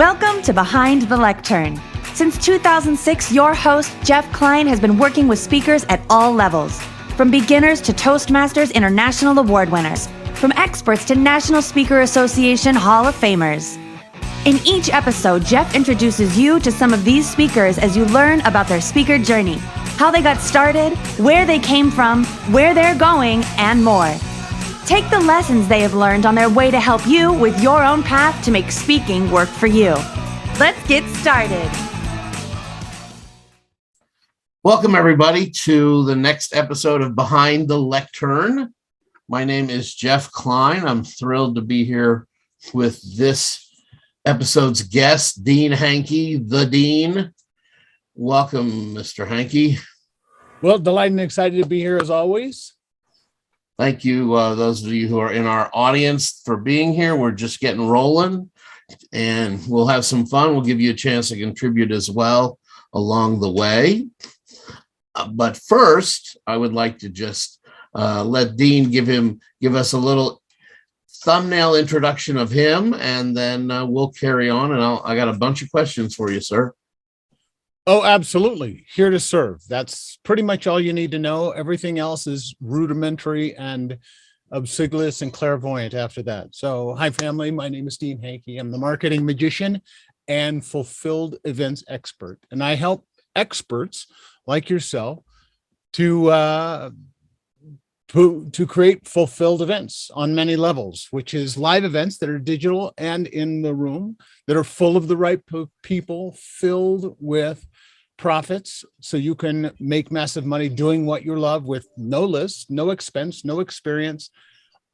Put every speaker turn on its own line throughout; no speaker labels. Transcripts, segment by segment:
Welcome to Behind the Lectern. Since 2006, your host, Jeff Klein, has been working with speakers at all levels. From beginners to Toastmasters International Award winners. From experts to National Speaker Association Hall of Famers. In each episode, Jeff introduces you to some of these speakers as you learn about their speaker journey, how they got started, where they came from, where they're going, and more. Take the lessons they have learned on their way to help you with your own path to make speaking work for you. Let's get started.
Welcome, everybody, to the next episode of Behind the Lectern. My name is Jeff Klein. I'm thrilled to be here with this episode's guest, Dean Hankey, the Dean. Welcome, Mr. Hankey.
Well, delighted and excited to be here as always.
Thank you, those of you who are in our audience, for being here. We're just getting rolling, and we'll have some fun. We'll give you a chance to contribute as well along the way. But first, I would like to just let Dean give us a little thumbnail introduction of him, and then we'll carry on. And I got a bunch of questions for you, sir.
Oh, absolutely. Here to serve. That's pretty much all you need to know. Everything else is rudimentary and obsequious and clairvoyant after that. So, hi, family. My name is Dean Hankey. I'm the marketing magician and fulfilled events expert. And I help experts like yourself to create fulfilled events on many levels, which is live events that are digital and in the room, that are full of the right people, filled with profits, so you can make massive money doing what you love with no list, no expense, no experience,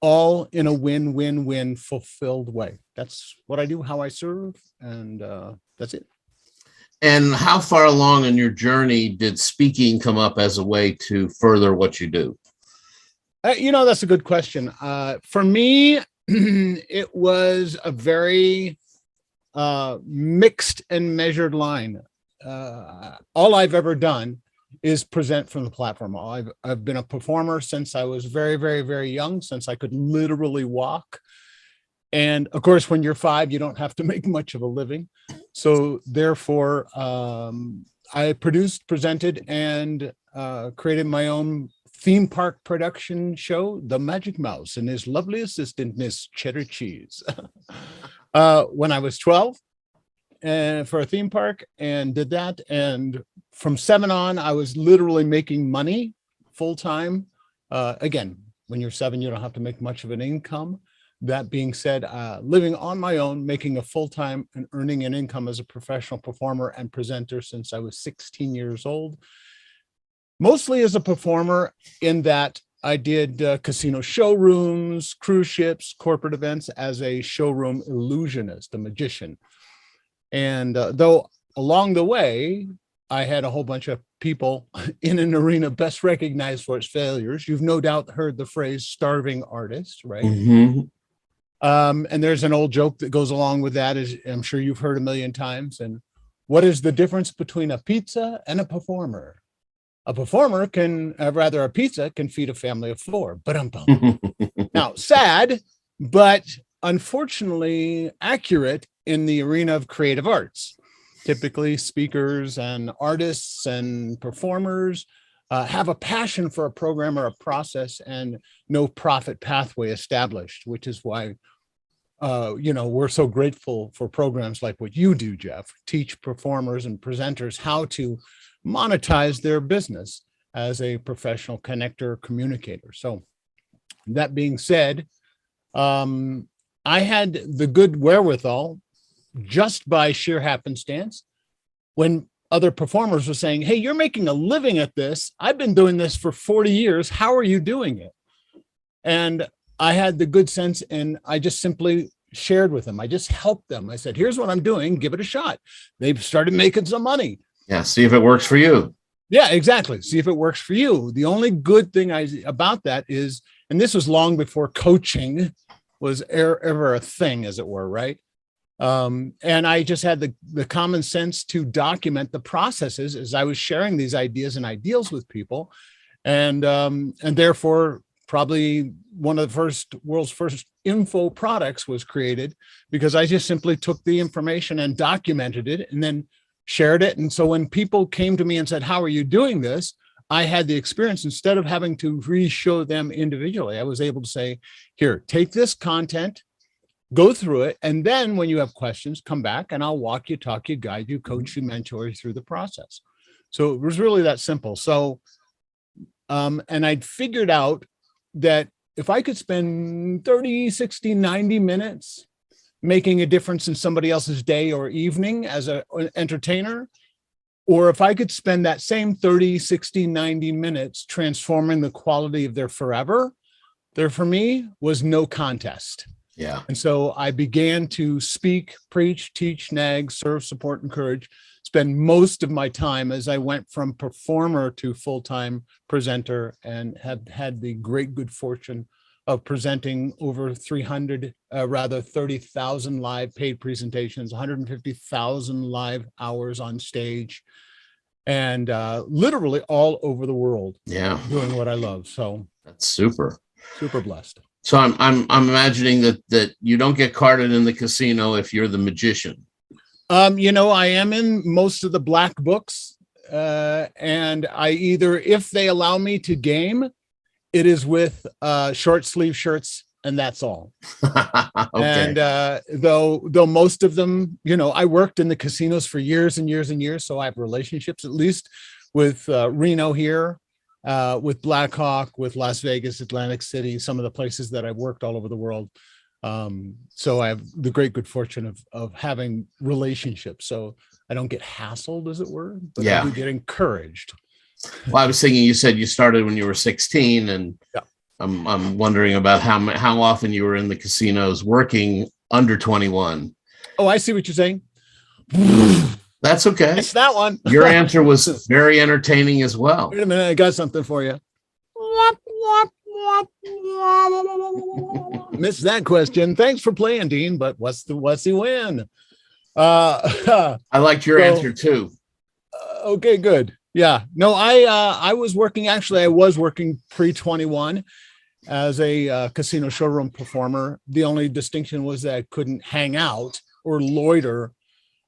all in a win-win-win fulfilled way. That's what I do, how I serve, and that's it.
And how far along in your journey did speaking come up as a way to further what you do?
That's a good question. For me, it was a very mixed and measured line. All I've ever done is present from the platform. I've been a performer since I was very, very, very young, since I could literally walk. And of course, when you're 5, you don't have to make much of a living. So therefore, I produced, presented, and created my own theme park production show, The Magic Mouse and his lovely assistant, Miss Cheddar Cheese, when I was 12, and for a theme park, and did that. And from 7 on, I was literally making money full time. Again, when you're 7, you don't have to make much of an income. That being said, living on my own, making a full-time and earning an income as a professional performer and presenter since I was 16 years old. Mostly as a performer, in that I did casino showrooms, cruise ships, corporate events as a showroom illusionist, a magician. And though along the way, I had a whole bunch of people in an arena best recognized for its failures. You've no doubt heard the phrase starving artist, right?
Mm-hmm.
And there's an old joke that goes along with that, as I'm sure you've heard a million times. And what is the difference between a pizza and a performer? A performer a pizza can feed a family of 4. Now, sad, but unfortunately accurate in the arena of creative arts. Typically, speakers and artists and performers have a passion for a program or a process and no profit pathway established, which is why we're so grateful for programs like what you do, Jeff. Teach performers and presenters how to monetize their business as a professional connector, communicator. So that being said, I had the good wherewithal, just by sheer happenstance, when other performers were saying, hey, you're making a living at this. I've been doing this for 40 years. How are you doing it? And I had the good sense, and I just simply shared with them. I just helped them. I said, here's what I'm doing. Give it a shot. They've started making some money.
Yeah, see if it works for you.
Yeah, exactly. See if it works for you. The only good thing about that is, and this was long before coaching was ever a thing, as it were, right? And I just had the common sense to document the processes as I was sharing these ideas and ideals with people, and therefore probably one of the world's first info products was created because I just simply took the information and documented it and then shared it. And so when people came to me and said, how are you doing this? I had the experience. Instead of having to re-show them individually, I was able to say, here, take this content, go through it. And then when you have questions, come back and I'll walk you, talk you, guide you, coach you, mentor you through the process. So it was really that simple. So, and I'd figured out that if I could spend 30, 60, 90 minutes making a difference in somebody else's day or evening as an entertainer, or if I could spend that same 30, 60, 90 minutes transforming the quality of their forever, there for me was no contest.
Yeah.
And so I began to speak, preach, teach, nag, serve, support, encourage, spend most of my time as I went from performer to full-time presenter, and have had the great good fortune of presenting over 30,000 live paid presentations, 150,000 live hours on stage, and literally all over the world.
Yeah.
Doing what I love. So
that's super
blessed.
So I'm imagining that you don't get carded in the casino if you're the magician.
I am in most of the black books, and I either, if they allow me to game, it is with short sleeve shirts, and that's all.
Okay.
And though most of them, I worked in the casinos for years and years and years, so I have relationships at least with Reno here, with Blackhawk, with Las Vegas, Atlantic City, some of the places that I've worked all over the world. So I have the great good fortune of having relationships, so I don't get hassled, as it were, but
yeah.
I do get encouraged.
Well, I was thinking you said you started when you were 16, and
yeah.
I'm wondering about how often you were in the casinos working under 21.
Oh, I see what you're saying.
That's okay.
It's that one.
Your answer was very entertaining as well.
Wait a minute, I got something for you. Missed that question. Thanks for playing, Dean, but what's the win?
I liked your answer too.
Okay, good. Yeah. No, I was working pre-21 as a casino showroom performer. The only distinction was that I couldn't hang out or loiter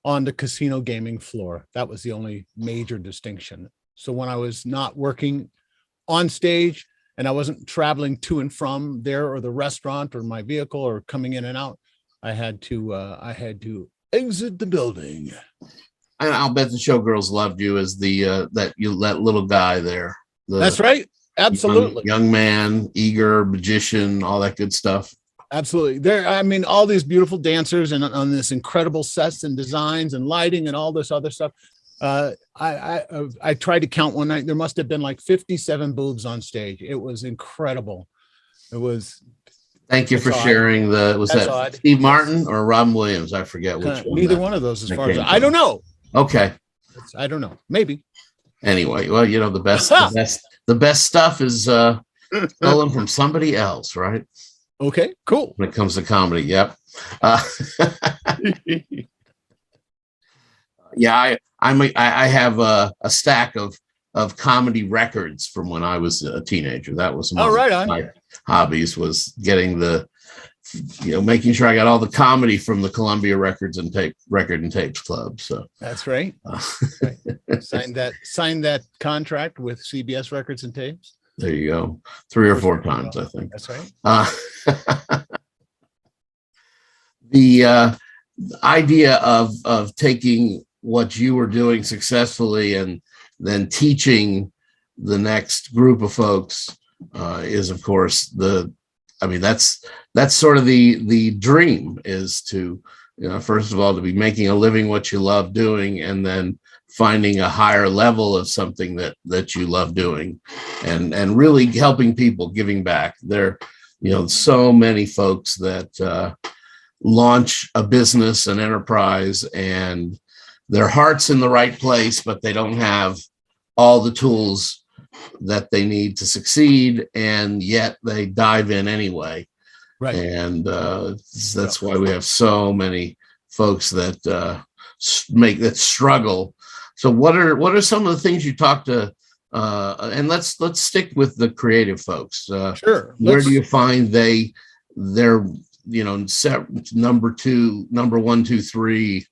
on the casino gaming floor. That was the only major distinction. So when I was not working on stage and I wasn't traveling to and from there or the restaurant or my vehicle or coming in and out, I had to exit the building.
And I'll bet the showgirls loved you as that little guy there.
That's right. Absolutely.
Young man, eager, magician, all that good stuff.
Absolutely. All these beautiful dancers and on this incredible sets and designs and lighting and all this other stuff. I tried to count one night. There must have been like 57 boobs on stage. It was incredible. It was.
Thank you for sharing was that odd. Steve Martin or Robin Williams? I forget which one.
Neither one of those, as far as I don't know.
Okay.
I don't know. Maybe.
Anyway, well, the best stuff is stolen from somebody else, right?
Okay, cool.
When it comes to comedy, yep. Yeah, I have a stack of comedy records from when I was a teenager. That was one of my hobbies, was getting making sure I got all the comedy from the Columbia Record and Tapes Club. So
that's right. Right. Signed that contract with CBS Records and Tapes.
There you go. 3 or 4 times, I think.
That's right.
The idea of taking what you were doing successfully and then teaching the next group of folks is, of course, that's sort of the dream, is to, first of all, to be making a living what you love doing, and then finding a higher level of something that you love doing, and really helping people, giving back. There, so many folks that launch a business, an enterprise, and their heart's in the right place, but they don't have all the tools that they need to succeed, and yet they dive in anyway.
Right.
And that's why we have so many folks that struggle. So what are some of the things you talk to And let's stick with the creative folks.
Sure.
Where do you find they're number one, two, three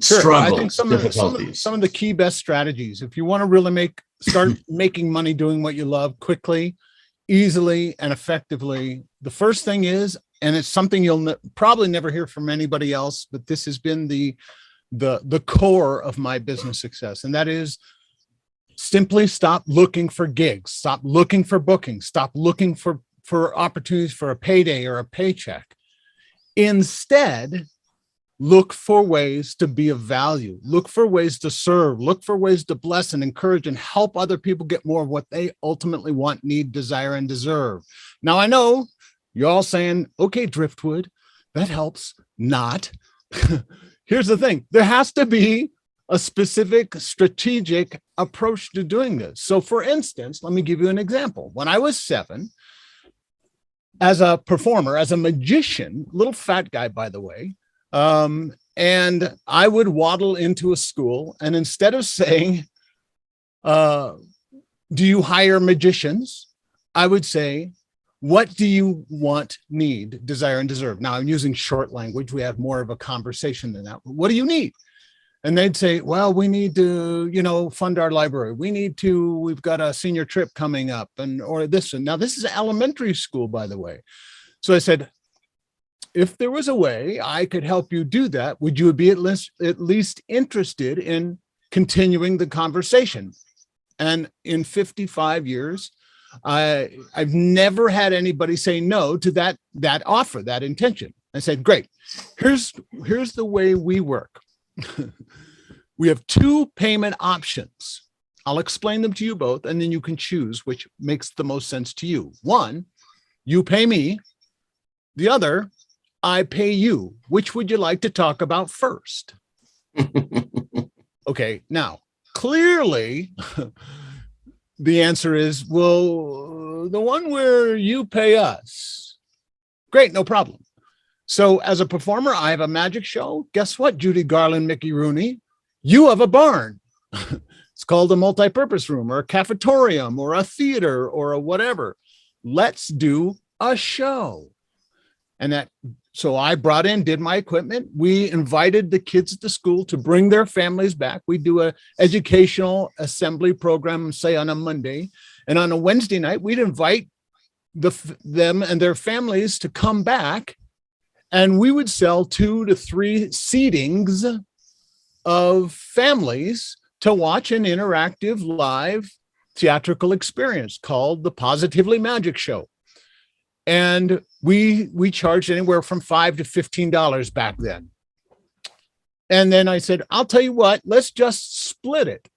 Sure. I
struggles,
think
difficulties?
some of the key best strategies, if you want to really start making money doing what you love quickly, easily, and effectively, the first thing is, and it's something you'll probably never hear from anybody else, but this has been the core of my business success, and that is simply stop looking for gigs, stop looking for bookings, stop looking for opportunities for a payday or a paycheck. Instead, look for ways to be of value, look for ways to serve, look for ways to bless and encourage and help other people get more of what they ultimately want, need, desire, and deserve. Now, I know you're all saying, okay, Driftwood, that helps. Not. Here's the thing. There has to be a specific strategic approach to doing this. So for instance, let me give you an example. When I was 7, as a performer, as a magician, little fat guy, by the way, and I would waddle into a school, and instead of saying, do you hire magicians? I would say, what do you want, need, desire, and deserve? Now I'm using short language. We have more of a conversation than that. What do you need? And they'd say, well, we need to, fund our library. We've got a senior trip coming up, or this. And now this is elementary school, by the way. So I said, if there was a way I could help you do that, would you be at least interested in continuing the conversation? And in 55 years, I've never had anybody say no to that offer, that intention. I said, great. Here's the way we work. We have 2 payment options. I'll explain them to you both, and then you can choose which makes the most sense to you. One, you pay me. The other, I pay you. Which would you like to talk about first? Okay, now, clearly, the answer is, well, the one where you pay us. Great, no problem. So as a performer, I have a magic show. Guess what, Judy Garland, Mickey Rooney? You have a barn. It's called a multi-purpose room or a cafetorium or a theater or a whatever. Let's do a show. And so I did my equipment. We invited the kids at the school to bring their families back. We do a educational assembly program, say on a Monday. And on a Wednesday night, we'd invite them and their families to come back. And we would sell 2 to 3 seatings of families to watch an interactive live theatrical experience called the Positively Magic Show. And we charged anywhere from $5 to $15 back then. And then I said, I'll tell you what, let's just split it.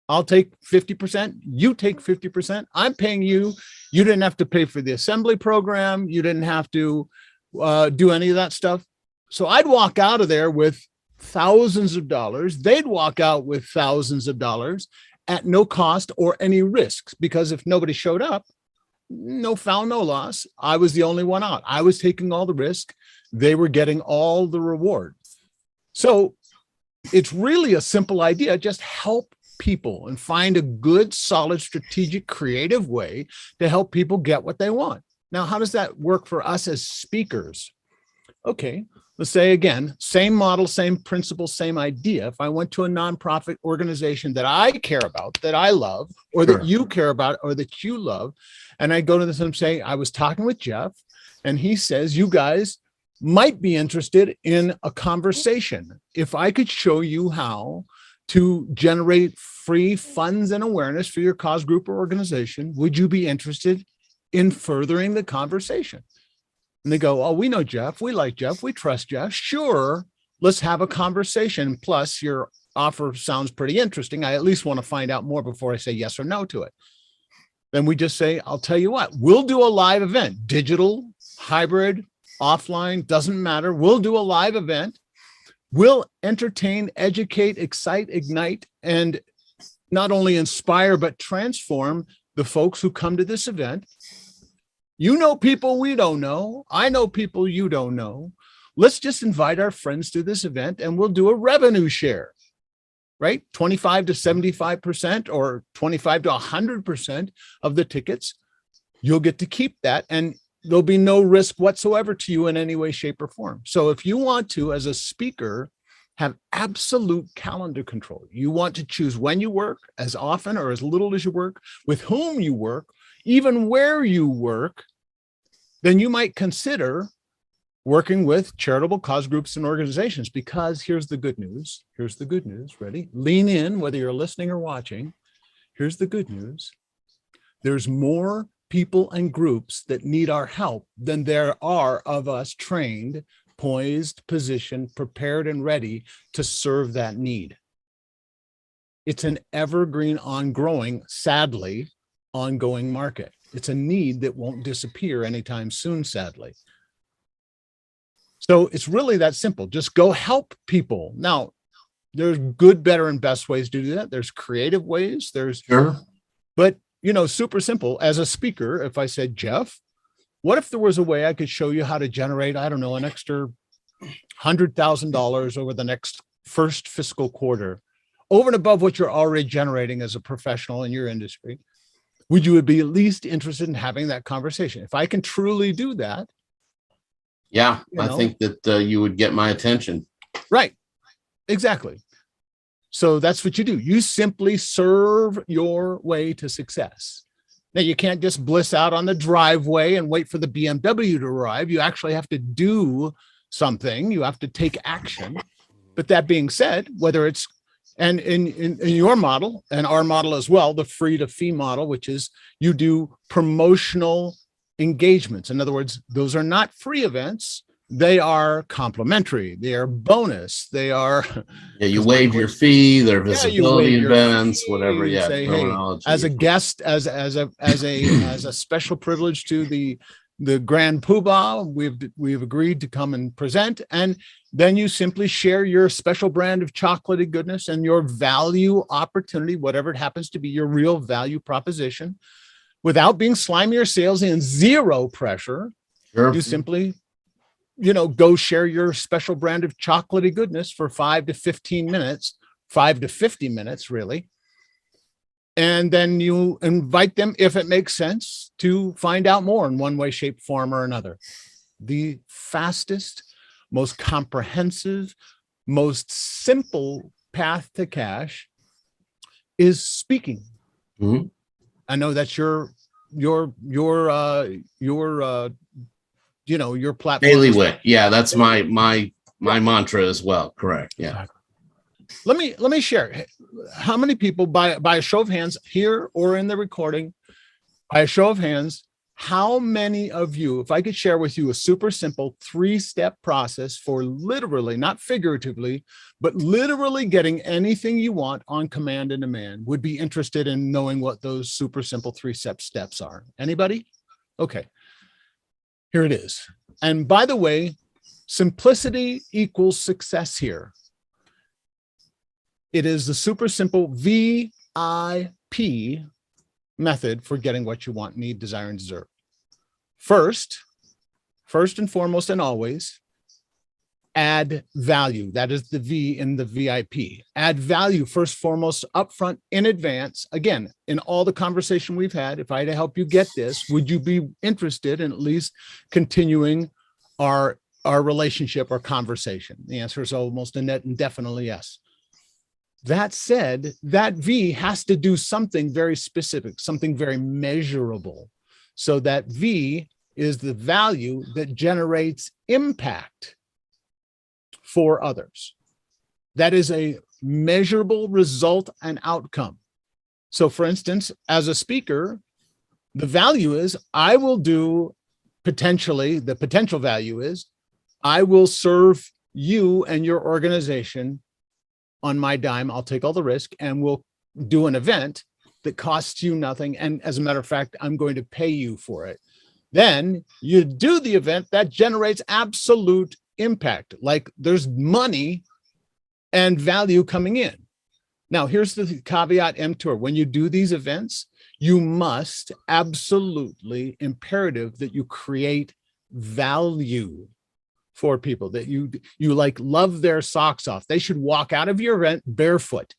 I'll take 50%. You take 50%. I'm paying you. You didn't have to pay for the assembly program. You didn't have to do any of that stuff. So I'd walk out of there with thousands of dollars. They'd walk out with thousands of dollars at no cost or any risks, because if nobody showed up, no foul, no loss. I was the only one out. I was taking all the risk. They were getting all the reward. So it's really a simple idea. Just help people and find a good, solid, strategic, creative way to help people get what they want. Now, how does that work for us as speakers? Okay, let's say again, same model, same principle, same idea. If I went to a nonprofit organization that I care about, that I love, or that you care about, or that you love, and I go to this and say, I was talking with Jeff, and he says, you guys might be interested in a conversation. If I could show you how to generate free funds and awareness for your cause group or organization, would you be interested in furthering the conversation? And they go, oh, we know Jeff. We like Jeff. We trust Jeff. Sure. Let's have a conversation. Plus your offer sounds pretty interesting. I at least want to find out more before I say yes or no to it. Then we just say, I'll tell you what, we'll do a live event, digital, hybrid, offline, doesn't matter. We'll do a live event. We'll entertain, educate, excite, ignite, and not only inspire, but transform the folks who come to this event. You know people we don't know. I know people you don't know. Let's just invite our friends to this event and we'll do a revenue share. right? 25 to 75% or 25 to 100% of the tickets, you'll get to keep that. And there'll be no risk whatsoever to you in any way, shape, or form. So if you want to, as a speaker, have absolute calendar control, you want to choose when you work, as often or as little as you work, with whom you work, even where you work, then you might consider working with charitable cause groups and organizations, because here's the good news. Here's the good news. Ready? Lean in, whether you're listening or watching. Here's the good news. There's more people and groups that need our help than there are of us trained, poised, positioned, prepared, and ready to serve that need. It's an evergreen, sadly, ongoing market. It's a need that won't disappear anytime soon, sadly. So it's really that simple. Just go help people. Now, there's good, better, and best ways to do that. There's creative ways. But super simple. As a speaker, if I said, Jeff, what if there was a way I could show you how to generate, I don't know, an extra $100,000 over the next first fiscal quarter, over and above what you're already generating as a professional in your industry? Would you be at least interested in having that conversation? If I can truly do that.
Yeah, I think that you would get my attention.
Right. Exactly. So that's what you do. You simply serve your way to success. Now, you can't just bliss out on the driveway and wait for the BMW to arrive. You actually have to do something. You have to take action. But that being said, whether it's, and in your model and our model as well, the free to fee model, which is you do promotional engagements. In other words, those are not free events. They are complimentary. They are bonus. They are.
Yeah, you waive your fee. They're visibility events, whatever. Yeah,
say, hey, as a guest, as a special privilege to the Grand Poobah, we've agreed to come and present. And then you simply share your special brand of chocolatey goodness and your value opportunity, whatever it happens to be, your real value proposition, without being slimy or salesy and zero pressure.
Sure.
You simply, go share your special brand of chocolatey goodness for 5 to 15 minutes, 5 to 50 minutes, really. And then you invite them, if it makes sense, to find out more in one way, shape, form, or another. The fastest, most comprehensive, most simple path to cash is speaking.
Mm-hmm.
I know that's your platform.
Bailiwick. Yeah, that's my mantra as well. Correct. Yeah.
Let me share. How many people, by a show of hands here or in the recording, by a show of hands, how many of you, if I could share with you a super simple 3-step process for literally, not figuratively, but literally getting anything you want on command and demand, would be interested in knowing what those super simple 3-step steps are? Anybody? Okay. Here it is. And by the way, simplicity equals success here. It is the super simple VIP method for getting what you want, need, desire, and deserve. First and foremost and always, add value. That is the V in the VIP. Add value first, foremost, upfront, in advance. Again, in all the conversation we've had, if I had to help you get this, would you be interested in at least continuing our relationship or conversation? The answer is almost a net and definitely yes. That said, that V has to do something very specific, something very measurable. So that V is the value that generates impact for others. That is a measurable result and outcome. So for instance, as a speaker, the value is I will do potentially, the potential value is I will serve you and your organization on my dime. I'll take all the risk and we'll do an event that costs you nothing. And as a matter of fact, I'm going to pay you for it. Then you do the event that generates absolute impact, like there's money and value coming in. Now, here's the caveat emptor. When you do these events, you must absolutely imperative that you create value for people, that you like love their socks off. They should walk out of your event barefoot.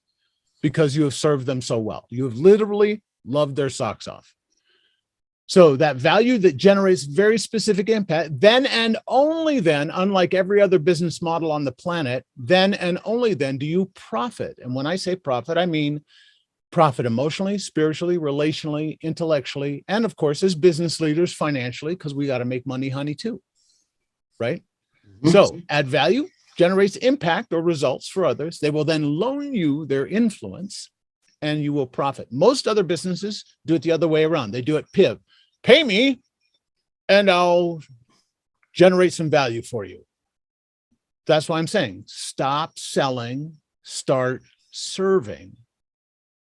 because you have served them so well. You have literally loved their socks off. So that value that generates very specific impact, then and only then, unlike every other business model on the planet, then and only then do you profit. And when I say profit, I mean profit emotionally, spiritually, relationally, intellectually, and of course, as business leaders, financially, because we got to make money, honey, too. Right? Mm-hmm. So add value generates impact or results for others. They will then loan you their influence and you will profit. Most other businesses do it the other way around. They do it PIV. Pay me and I'll generate some value for you. That's why I'm saying stop selling, start serving,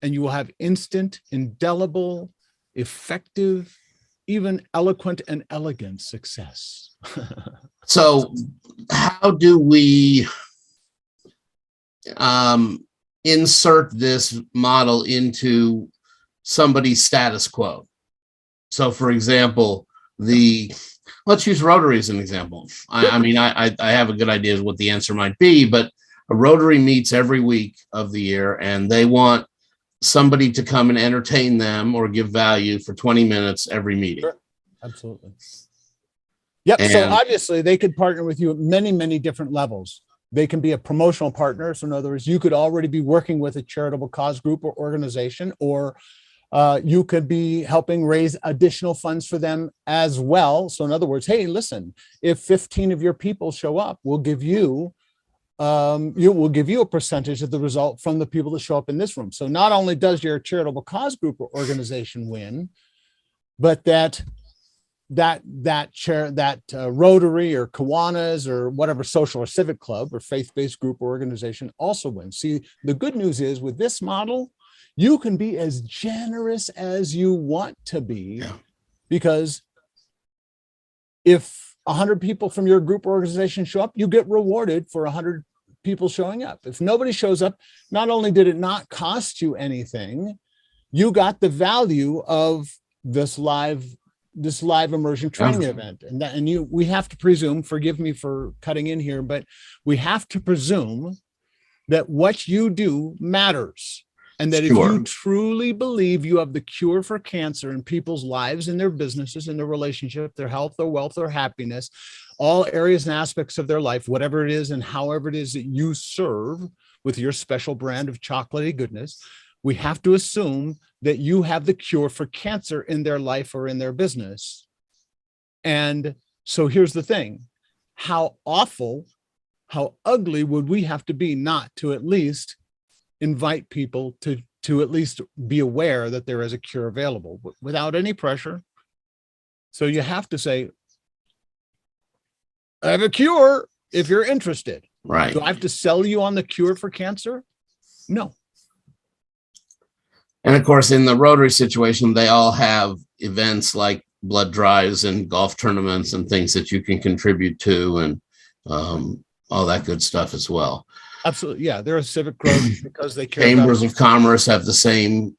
and you will have instant, indelible, effective, even eloquent and elegant success.
So how do we insert this model into somebody's status quo? So, for example, let's use Rotary as an example. I mean, I have a good idea of what the answer might be, but a Rotary meets every week of the year, and they want somebody to come and entertain them or give value for 20 minutes every meeting.
Sure. Absolutely. Yep. And so obviously, they could partner with you at many, many different levels. They can be a promotional partner. So in other words, you could already be working with a charitable cause group or organization, or you could be helping raise additional funds for them as well. So in other words, hey, listen, if 15 of your people show up, we'll give you a percentage of the result from the people that show up in this room. So not only does your charitable cause group or organization win, but that Rotary or Kiwanis or whatever social or civic club or faith-based group or organization also wins. See, the good news is with this model, you can be as generous as you want to be, because if 100 people from your group or organization show up, you get rewarded for 100 people showing up. If nobody shows up, not only did it not cost you anything, you got the value of this live immersion training event. And we have to presume, forgive me for cutting in here, but we have to presume that what you do matters. And that if you truly believe you have the cure for cancer in people's lives, in their businesses, in their relationship, their health, their wealth, their happiness, all areas and aspects of their life, whatever it is and however it is that you serve with your special brand of chocolatey goodness, we have to assume that you have the cure for cancer in their life or in their business. And so here's the thing. How awful, how ugly would we have to be not to at least invite people to at least be aware that there is a cure available without any pressure? So you have to say, I have a cure if you're interested.
Right.
Do I have to sell you on the cure for cancer? No.
And of course, in the Rotary situation, they all have events like blood drives and golf tournaments and things that you can contribute to, and all that good stuff as well.
Absolutely. Yeah. They're a civic group because they care.
Chambers of Commerce have the same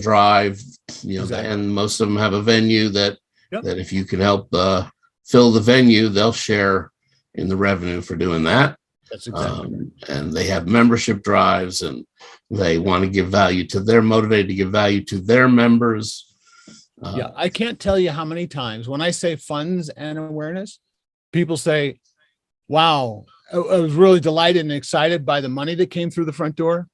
drive, and most of them have a venue that if you can help fill the venue, they'll share in the revenue for doing that.
That's exactly.
And they have membership drives, and they want to give value to they're motivated to give value to their members.
I can't tell you how many times when I say funds and awareness, people say, wow, I was really delighted and excited by the money that came through the front door.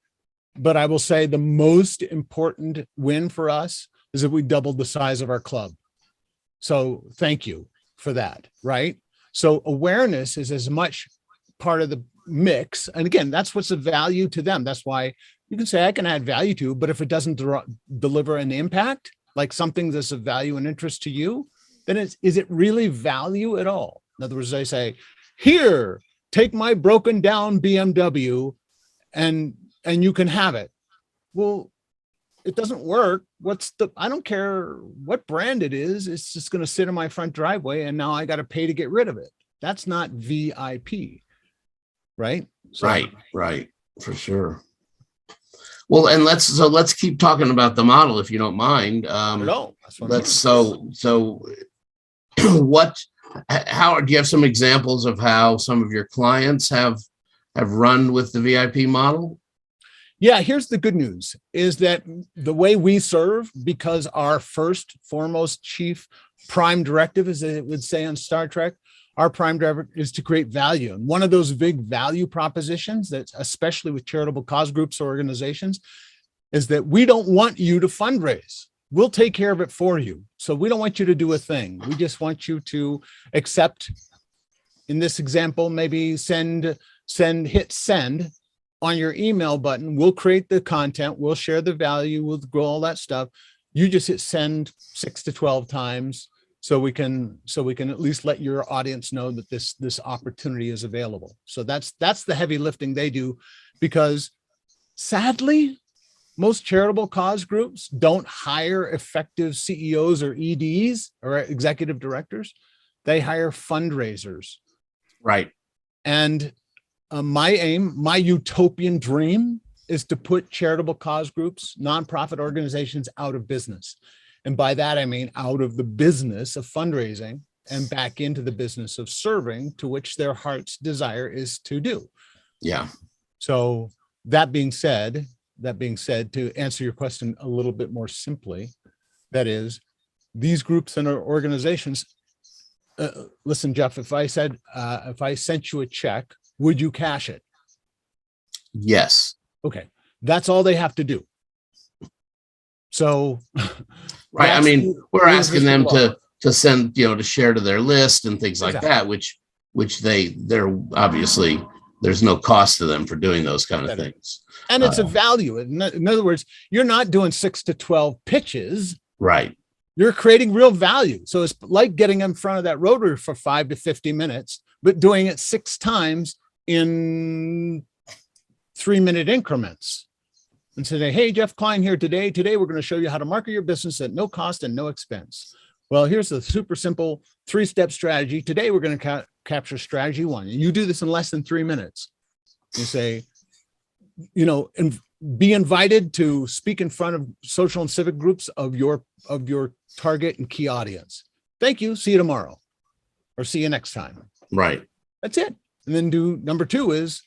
But I will say the most important win for us is that we doubled the size of our club. So thank you for that. Right. So awareness is as much part of the mix. And again, that's what's of value to them. That's why you can say I can add value to, but if it doesn't deliver an impact, like something that's of value and interest to you, then is it really value at all? In other words, they say, here, take my broken down BMW and you can have it. Well, it doesn't work. I don't care what brand it is. It's just going to sit in my front driveway and now I got to pay to get rid of it. That's not VIP, right? So,
right. For sure. Well, and let's keep talking about the model, if you don't mind.
No,
how do you have some examples of how some of your clients have run with the VIP model?
Yeah, here's the good news is that the way we serve, because our first, foremost, chief prime directive, as it would say on Star Trek, our prime directive is to create value. And one of those big value propositions, that's especially with charitable cause groups or organizations, is that we don't want you to fundraise. We'll take care of it for you. So we don't want you to do a thing. We just want you to accept, in this example, maybe hit send on your email button. We'll create the content, we'll share the value, we'll grow all that stuff. You just hit send 6 to 12 times so we can at least let your audience know that this opportunity is available. So that's the heavy lifting they do, because sadly, most charitable cause groups don't hire effective CEOs or EDs or executive directors. They hire fundraisers.
Right.
And my aim, my utopian dream, is to put charitable cause groups, nonprofit organizations out of business. And by that, I mean out of the business of fundraising and back into the business of serving, to which their heart's desire is to do.
Yeah.
So that being said, to answer your question a little bit more simply, that is, these groups and our organizations, listen, Jeff, if I sent you a check, would you cash it?
Yes.
Okay. That's all they have to do. So,
right. I mean, we're asking them to send, to share to their list and things like that, which they're obviously, there's no cost to them for doing those kind of things.
And it's a value. In other words, you're not doing 6 to 12 pitches.
Right.
You're creating real value. So it's like getting in front of that rotary for 5 to 50 minutes, but doing it 6 times in 3-minute increments. And say, hey, Jeff Klein here today. Today, we're going to show you how to market your business at no cost and no expense. Well, here's a super simple 3-step strategy. Today, we're going to capture strategy 1. And you do this in less than 3 minutes. You say, and be invited to speak in front of social and civic groups of your target and key audience. Thank you. See you tomorrow, or see you next time.
Right.
That's it. And then number 2 is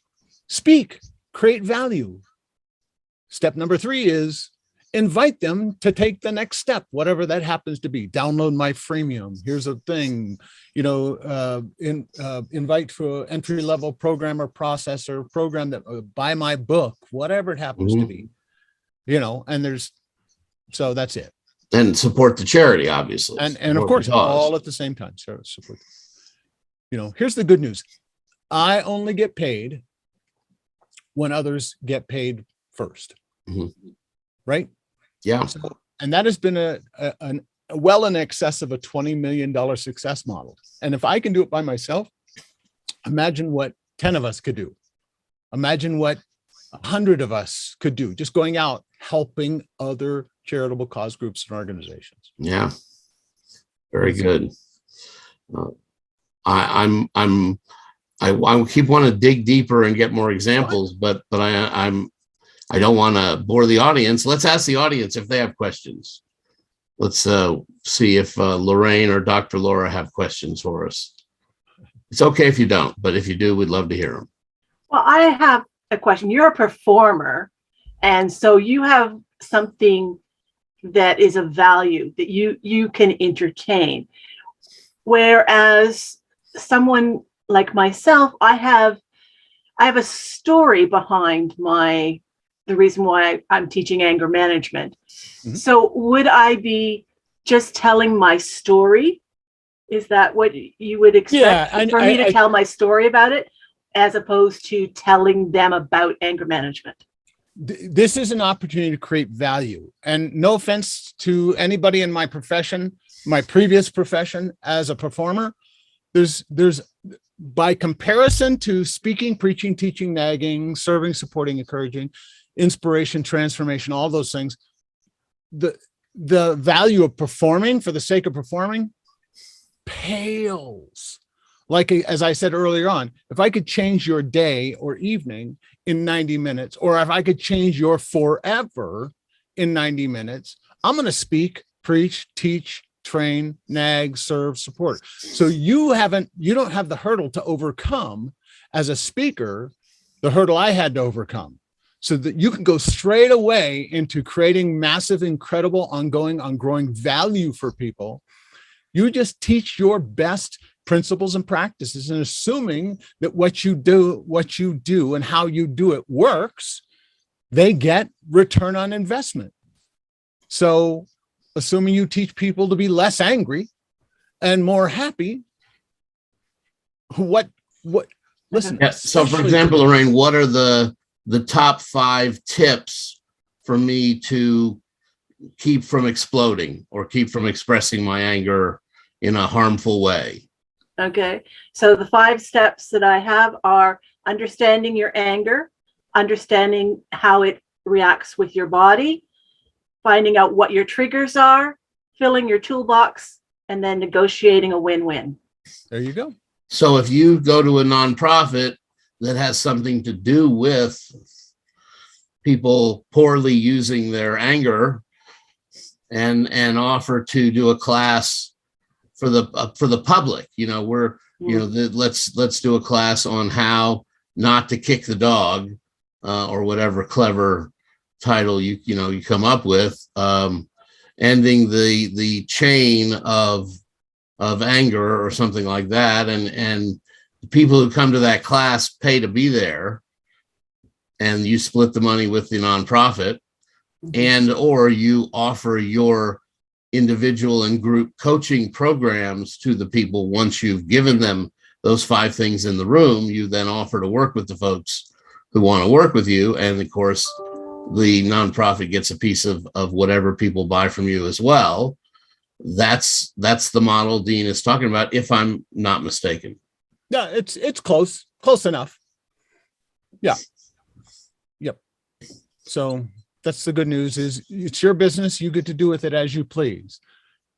speak, create value. Step number 3 is invite them to take the next step, whatever that happens to be. Download my freemium. Here's a thing, invite for entry-level program or processor program that buy my book, whatever it happens to be, and so that's it.
And support the charity, obviously.
And of course, all at the same time. So support. Here's the good news. I only get paid when others get paid first. Mm-hmm. Right?
Yeah.
So, and that has been a well in excess of a $20 million success model. And if I can do it by myself, imagine what 10 of us could do. Imagine what 100 of us could do, just going out helping other charitable cause groups and organizations.
Yeah. Very good. I keep wanting to dig deeper and get more examples, but I don't want to bore the audience. Let's ask the audience if they have questions. Let's see if Lorraine or Dr. Laura have questions for us. It's okay if you don't, but if you do, we'd love to hear them.
Well, I have a question. You're a performer, and so you have something that is of value that you can entertain. Whereas someone like myself, I have a story behind the reason why I'm teaching anger management. Mm-hmm. So would I be just telling my story? Is that what you would expect for me to tell my story about it, as opposed to telling them about anger management?
This is an opportunity to create value. And no offense to anybody in my profession, my previous profession as a performer, there's by comparison to speaking, preaching, teaching, nagging, serving, supporting, encouraging, inspiration, transformation, all those things, the value of performing for the sake of performing pales. Like, as I said earlier on, if I could change your day or evening in 90 minutes, or if I could change your forever in 90 minutes, I'm going to speak, preach, teach, train, nag, serve, support. So you don't have the hurdle to overcome as a speaker, the hurdle I had to overcome. so that you can go straight away into creating massive, incredible, ongoing value for people. You just teach your best principles and practices, and assuming that what you do and how you do it works, they get return on investment. So assuming you teach people to be less angry and more happy, listen.
Yeah. So for example, Lorraine, what are the top 5 tips for me to keep from exploding or keep from expressing my anger in a harmful way?
Okay. So the 5 steps that I have are understanding your anger, understanding how it reacts with your body, finding out what your triggers are, filling your toolbox, and then negotiating a win-win.
There you go.
So if you go to a nonprofit that has something to do with people poorly using their anger and offer to do a class for the public, let's do a class on how not to kick the dog, or whatever clever title you come up with, ending the chain of anger or something like that, and the people who come to that class pay to be there, and you split the money with the nonprofit, and or you offer your individual and group coaching programs to the people. Once you've given them those 5 things in the room, you then offer to work with the folks who want to work with you, and of course the nonprofit gets a piece of whatever people buy from you as well. That's the model Dean is talking about, if I'm not mistaken.
Yeah, it's close enough. Yeah. Yep. So that's the good news, is it's your business. You get to do with it as you please.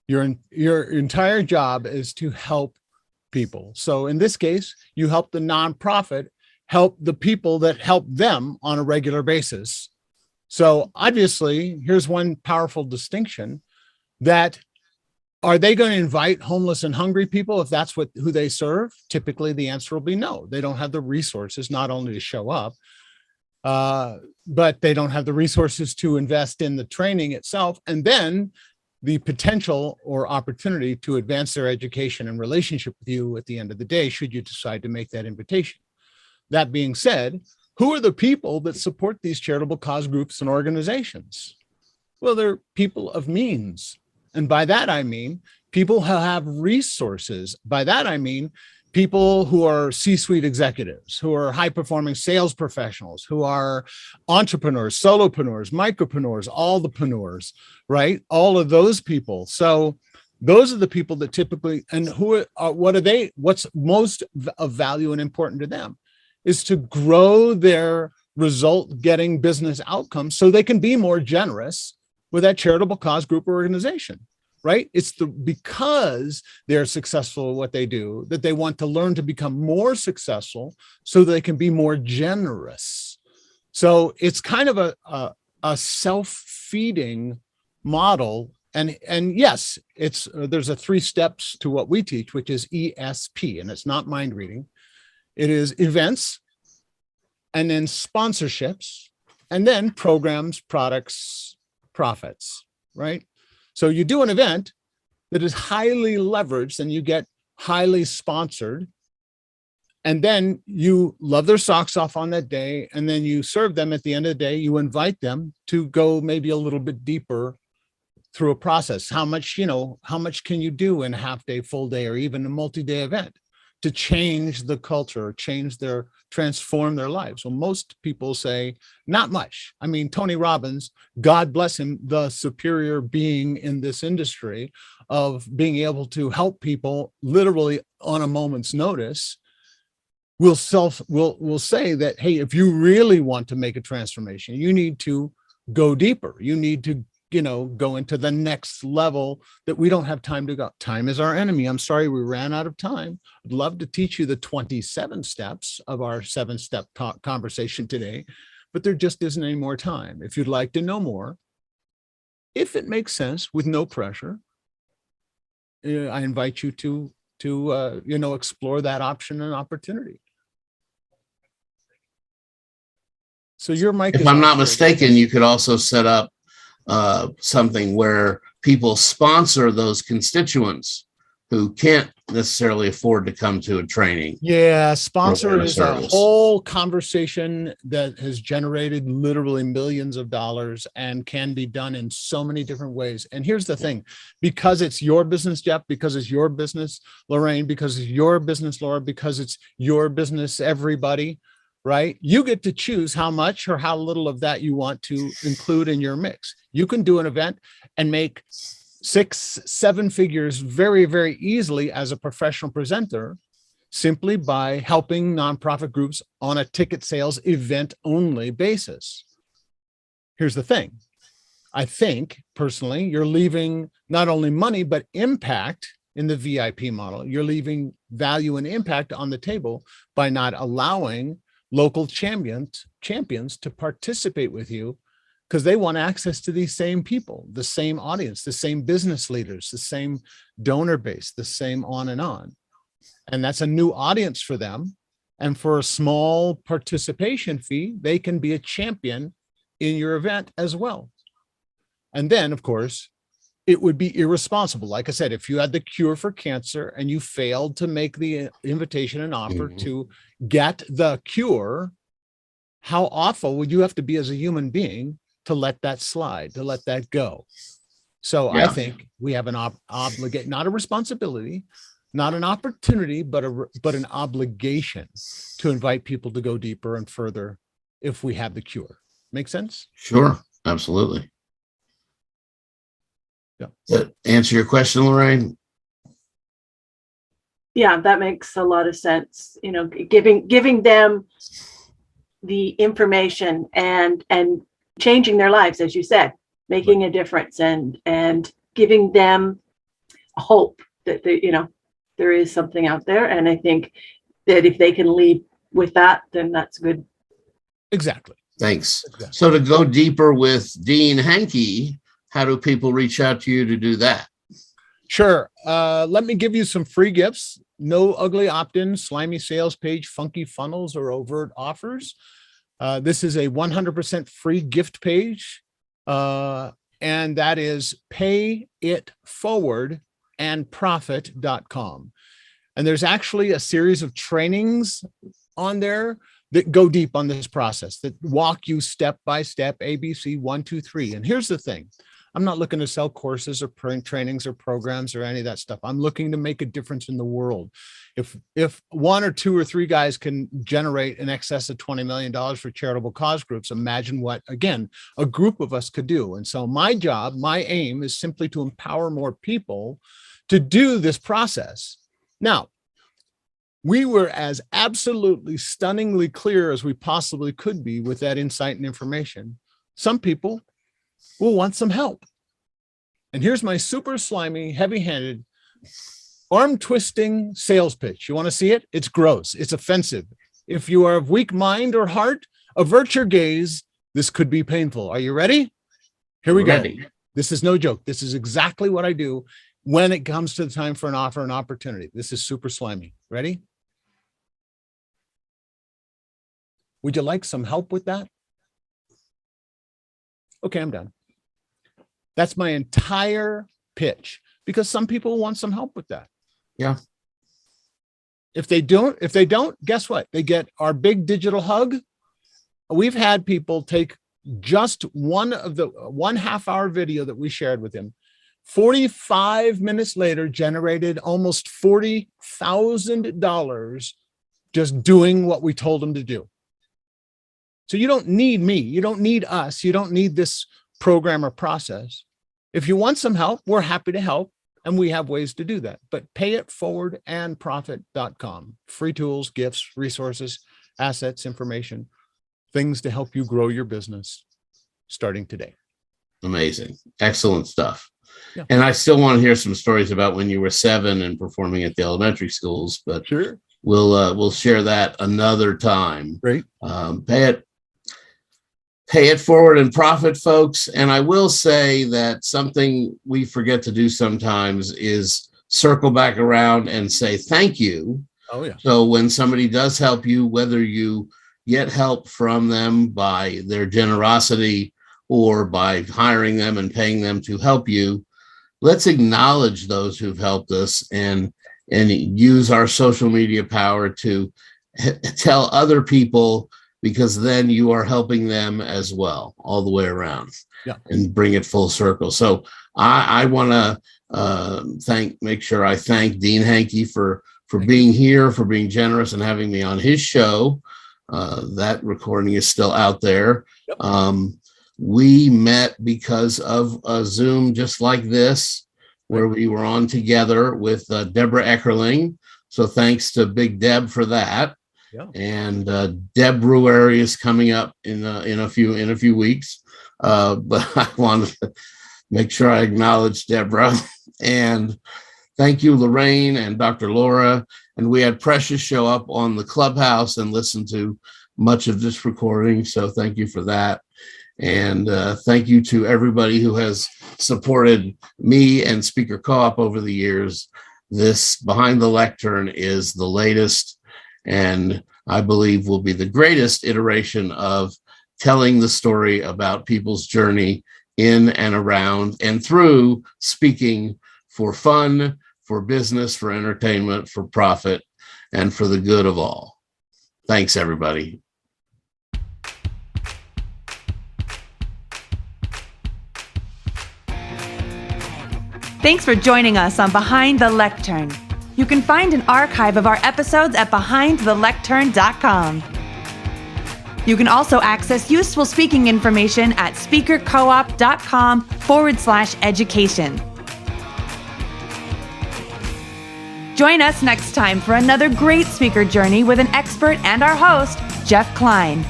Your entire job is to help people. So in this case, you help the nonprofit help the people that help them on a regular basis. So obviously, here's one powerful distinction, that are they going to invite homeless and hungry people if that's who they serve? Typically, the answer will be no. They don't have the resources not only to show up, but they don't have the resources to invest in the training itself, and then the potential or opportunity to advance their education and relationship with you at the end of the day, should you decide to make that invitation. That being said, who are the people that support these charitable cause groups and organizations? Well, they're people of means. And by that, I mean people who have resources. By that, I mean people who are C-suite executives, who are high-performing sales professionals, who are entrepreneurs, solopreneurs, micropreneurs, all the preneurs, right? All of those people. So those are the people that typically, and what's most of value and important to them is to grow their result-getting business outcomes so they can be more generous with that charitable cause group or organization, right? It's because they're successful at what they do that they want to learn to become more successful so they can be more generous. So it's kind of a self-feeding model. And yes, there's a 3 steps to what we teach, which is ESP, and it's not mind reading. It is events, and then sponsorships, and then programs, products, profits, right? So you do an event that is highly leveraged and you get highly sponsored, and then you love their socks off on that day, and then you serve them at the end of the day. You invite them to go maybe a little bit deeper through a process. How much can you do in a half day, full day, or even a multi-day event to change the culture, transform their lives? Well, most people say not much. I mean, Tony Robbins, God bless him, the superior being in this industry of being able to help people literally on a moment's notice, will say that, hey, if you really want to make a transformation, you need to go deeper. You need to go into the next level that we don't have time to go. Time is our enemy. I'm sorry, we ran out of time. I'd love to teach you the 27 steps of our 7-step conversation today, but there just isn't any more time. If you'd like to know more, if it makes sense, with no pressure, I invite you to explore that option and opportunity. So your mic
If
is
I'm
on,
not
sir.
mistaken, you could also set up something where people sponsor those constituents who can't necessarily afford to come to a training.
Yeah, sponsor
Program
is a
service.
whole conversation that has generated literally millions of dollars and can be done in so many different ways. And here's the thing, because it's your business, Jeff, because it's your business, Lorraine, because it's your business, Laura, because it's your business, everybody, right? You get to choose how much or how little of that you want to include in your mix. You can do an event and make 6-7 figures very, very easily as a professional presenter, simply by helping nonprofit groups on a ticket sales event only basis. Here's the thing. I think personally, you're leaving not only money, but impact in the VIP model. You're leaving value and impact on the table by not allowing local champions to participate with you, because they want access to these same people, the same audience, the same business leaders, the same donor base, the same on and on. And that's a new audience for them. And for a small participation fee, they can be a champion in your event as well. And then, of course, it would be irresponsible. Like I said, if you had the cure for cancer and you failed to make the invitation and offer to get the cure, how awful would you have to be as a human being to let that slide, to let that go? So I think we have an obligation, not a responsibility, not an opportunity, but an obligation to invite people to go deeper and further if we have the cure. Make sense?
Sure, absolutely.
Yeah.
That answer your question, Lorraine?
Yeah, that makes a lot of sense. You know, giving them the information and changing their lives, as you said, making a difference and giving them hope that there is something out there. And I think that if they can lead with that, then that's good.
Exactly.
Thanks.
Exactly.
So to go deeper with Dean Hankey, how do people reach out to you to do that?
Sure. Let me give you some free gifts. No ugly opt-in, slimy sales page, funky funnels, or overt offers. This is a 100% free gift page. And that is payitforwardandprofit.com. And there's actually a series of trainings on there that go deep on this process, that walk you step by step, ABC 1, 2, 3. And here's the thing. I'm not looking to sell courses or print trainings or programs or any of that stuff. I'm looking to make a difference in the world. If 1 or 2 or 3 guys can generate in excess of $20 million for charitable cause groups, imagine what, again, a group of us could do. And so my job, my aim is simply to empower more people to do this process. Now, we were as absolutely stunningly clear as we possibly could be with that insight and information. Some people will want some help. And here's my super slimy, heavy-handed, arm-twisting sales pitch. You want to see it? It's gross. It's offensive. If you are of weak mind or heart, avert your gaze. This could be painful. Are you ready? Here we go. This is no joke. This is exactly what I do when it comes to the time for an offer, an opportunity. This is super slimy. Ready? Would you like some help with that? Okay, I'm done. That's my entire pitch, because some people want some help with that.
Yeah.
If they don't, guess what? They get our big digital hug. We've had people take just one half-hour video that we shared with him. 45 minutes later, generated almost $40,000 just doing what we told them to do. So you don't need me. You don't need us. You don't need this program or process. If you want some help, we're happy to help. And we have ways to do that. But payitforwardandprofit.com. Free tools, gifts, resources, assets, information, things to help you grow your business starting today.
Amazing. Excellent stuff.
Yeah.
And I still want to hear some stories about when you were 7 and performing at the elementary schools, but
sure,
we'll share that another time.
Great.
Pay it forward and profit, folks. And I will say that something we forget to do sometimes is circle back around and say thank you.
Oh, yeah.
So when somebody does help you, whether you get help from them by their generosity or by hiring them and paying them to help you, let's acknowledge those who've helped us and use our social media power to tell other people, because then you are helping them as well, all the way around.
Yeah.
And bring it full circle. So I want to make sure I thank Dean Hankey for being here, for being generous and having me on his show. That recording is still out there. Yep. We met because of a Zoom just like this, where we were on together with Deborah Eckerling. So thanks to Big Deb for that. Yeah. And Deb Brewery is coming up in a few weeks. But I wanted to make sure I acknowledge Deborah. And thank you, Lorraine and Dr. Laura. And we had Precious show up on the Clubhouse and listen to much of this recording. So thank you for that. And thank you to everybody who has supported me and Speaker Co-op over the years. This Behind the Lectern is the latest, and I believe will be the greatest iteration of telling the story about people's journey in and around and through speaking for fun, for business, for entertainment, for profit, and for the good of all. Thanks, everybody.
Thanks for joining us on Behind the Lectern. You can find an archive of our episodes at behindthelectern.com. You can also access useful speaking information at speakercoop.com/education. Join us next time for another great speaker journey with an expert and our host, Jeff Klein.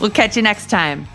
We'll catch you next time.